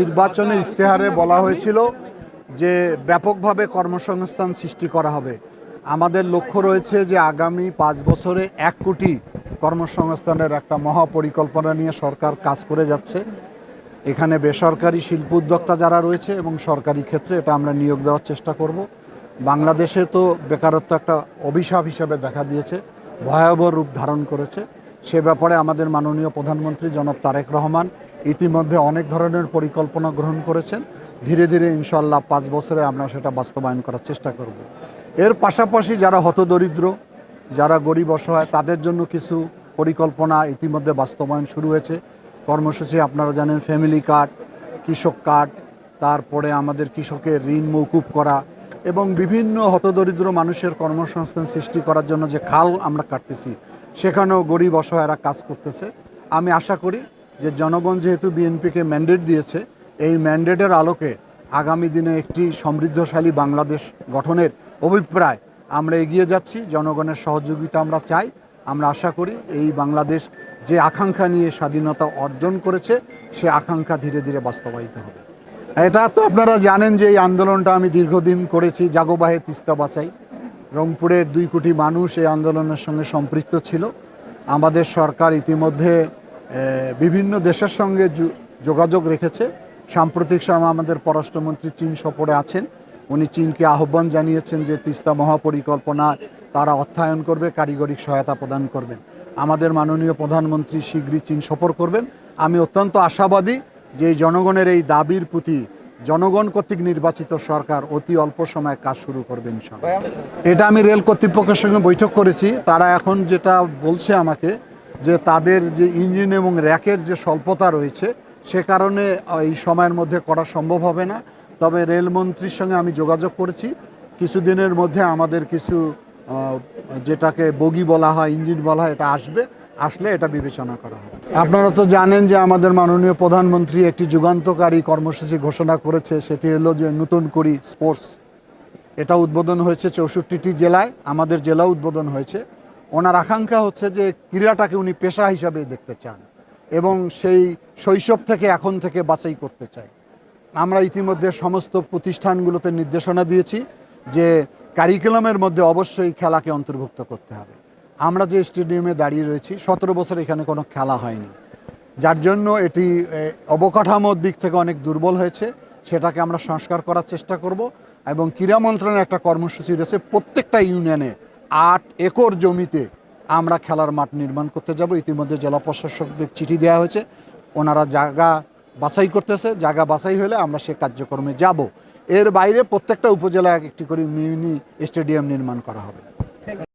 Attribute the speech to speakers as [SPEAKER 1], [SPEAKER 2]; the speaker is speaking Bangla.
[SPEAKER 1] নির্বাচনের ইশতেহারে বলা হয়েছিল যে ব্যাপকভাবে কর্মসংস্থান সৃষ্টি করা হবে। আমাদের লক্ষ্য রয়েছে যে আগামী 5 বছরে 1 কোটি কর্মসংস্থানের একটা মহাপরিকল্পনা নিয়ে সরকার কাজ করে যাচ্ছে। এখানে বেসরকারি শিল্প উদ্যোক্তা যারা রয়েছে এবং সরকারি ক্ষেত্রে এটা আমরা নিয়োগ দেওয়ার চেষ্টা করব। বাংলাদেশে তো বেকারত্ব একটা অভিশাপ হিসেবে দেখা দিয়েছে, ভয়াবহ রূপ ধারণ করেছে। সে ব্যাপারে আমাদের মাননীয় প্রধানমন্ত্রী জনাব তারেক রহমান ইতিমধ্যে অনেক ধরনের পরিকল্পনা গ্রহণ করেছেন। ধীরে ধীরে ইনশাআল্লাহ 5 বছরে আমরা সেটা বাস্তবায়ন করার চেষ্টা করব। এর পাশাপাশি যারা হতদরিদ্র, যারা গরিব অসহায়, তাদের জন্য কিছু পরিকল্পনা ইতিমধ্যে বাস্তবায়ন শুরু হয়েছে। কর্মসূচি আপনারা জানেন, ফ্যামিলি কার্ড, কৃষক কার্ড, তারপরে আমাদের কৃষকের ঋণ মৌকুব করা এবং বিভিন্ন হতদরিদ্র মানুষের কর্মসংস্থান সৃষ্টি করার জন্য যে খাল আমরা কাটতেছি, সেখানেও গরিব অসহায়রা কাজ করতেছে। আমি আশা করি যে জনগণ যেহেতু বিএনপিকে ম্যান্ডেট দিয়েছে, এই ম্যান্ডেটের আলোকে আগামী দিনে একটি সমৃদ্ধশালী বাংলাদেশ গঠনের অভিপ্রায় আমরা এগিয়ে যাচ্ছি। জনগণের সহযোগিতা আমরা চাই। আমরা আশা করি এই বাংলাদেশ যে আকাঙ্ক্ষা নিয়ে স্বাধীনতা অর্জন করেছে, সে আকাঙ্ক্ষা ধীরে ধীরে বাস্তবায়িত হবে। এটা তো আপনারা জানেন যে এই আন্দোলনটা আমি দীর্ঘদিন করেছি। জাগোবাহে তিস্তা বাঁচাই, রংপুরের 2 কোটি মানুষ এই আন্দোলনের সঙ্গে সম্পৃক্ত ছিল। আমাদের সরকার ইতিমধ্যে বিভিন্ন দেশের সঙ্গে যোগাযোগ রেখেছে। সাম্প্রতিক সময় আমাদের পররাষ্ট্রমন্ত্রী চীন সফরে আছেন। উনি চীনকে আহ্বান জানিয়েছেন যে তিস্তা মহাপরিকল্পনা তারা অর্থায়ন করবে, কারিগরি সহায়তা প্রদান করবেন। আমাদের মাননীয় প্রধানমন্ত্রী শীঘ্রই চীন সফর করবেন। আমি অত্যন্ত আশাবাদী যে জনগণের এই দাবির প্রতি জনগণ কর্তৃক নির্বাচিত সরকার অতি অল্প সময়ে কাজ শুরু করবে ইনশাআল্লাহ। এটা আমি রেল কর্তৃপক্ষের সঙ্গে বৈঠক করেছি। তারা এখন যেটা বলছে আমাকে, যে তাদের যে ইঞ্জিন এবং র্যাকের যে স্বল্পতা রয়েছে, সে কারণে এই সময়ের মধ্যে করা সম্ভব হবে না। তবে রেলমন্ত্রীর সঙ্গে আমি যোগাযোগ করেছি, কিছুদিনের মধ্যে আমাদের কিছু যেটাকে বগি বলা হয়, ইঞ্জিন বলা হয়, এটা আসলে এটা বিবেচনা করা হবে। আপনারা তো জানেন যে আমাদের মাননীয় প্রধানমন্ত্রী একটি যুগান্তকারী কর্মসূচি ঘোষণা করেছে। সেটি হলো যে নতুন করি স্পোর্টস। এটা উদ্বোধন হয়েছে 64টি জেলায়, আমাদের জেলাও উদ্বোধন হয়েছে। ওনার আকাঙ্ক্ষা হচ্ছে যে ক্রীড়াটাকে উনি পেশা হিসাবে দেখতে চান এবং সেই শৈশব থেকে এখন থেকে বাছাই করতে চাই। আমরা ইতিমধ্যে সমস্ত প্রতিষ্ঠানগুলোতে নির্দেশনা দিয়েছি যে কারিকুলামের মধ্যে অবশ্যই খেলাকে অন্তর্ভুক্ত করতে হবে। আমরা যে স্টেডিয়ামে দাঁড়িয়ে রয়েছি, 17 বছর এখানে কোনো খেলা হয়নি, যার জন্য এটি অবকাঠামোর দিক থেকে অনেক দুর্বল হয়েছে। সেটাকে আমরা সংস্কার করার চেষ্টা করব এবং ক্রীড়া মন্ত্রণালয়ের একটা কর্মসূচি রয়েছে, প্রত্যেকটা ইউনিয়নে 8 একর জমিতে আমরা খেলার মাঠ নির্মাণ করতে যাব। ইতিমধ্যে জেলা প্রশাসকদের চিঠি দেওয়া হয়েছে, ওনারা জায়গা বাছাই করতেছে। জায়গা বাছাই হলে আমরা সে কার্যক্রমে যাব। এর বাইরে প্রত্যেকটা উপজেলায় একটি করে মিনি স্টেডিয়াম নির্মাণ করা হবে।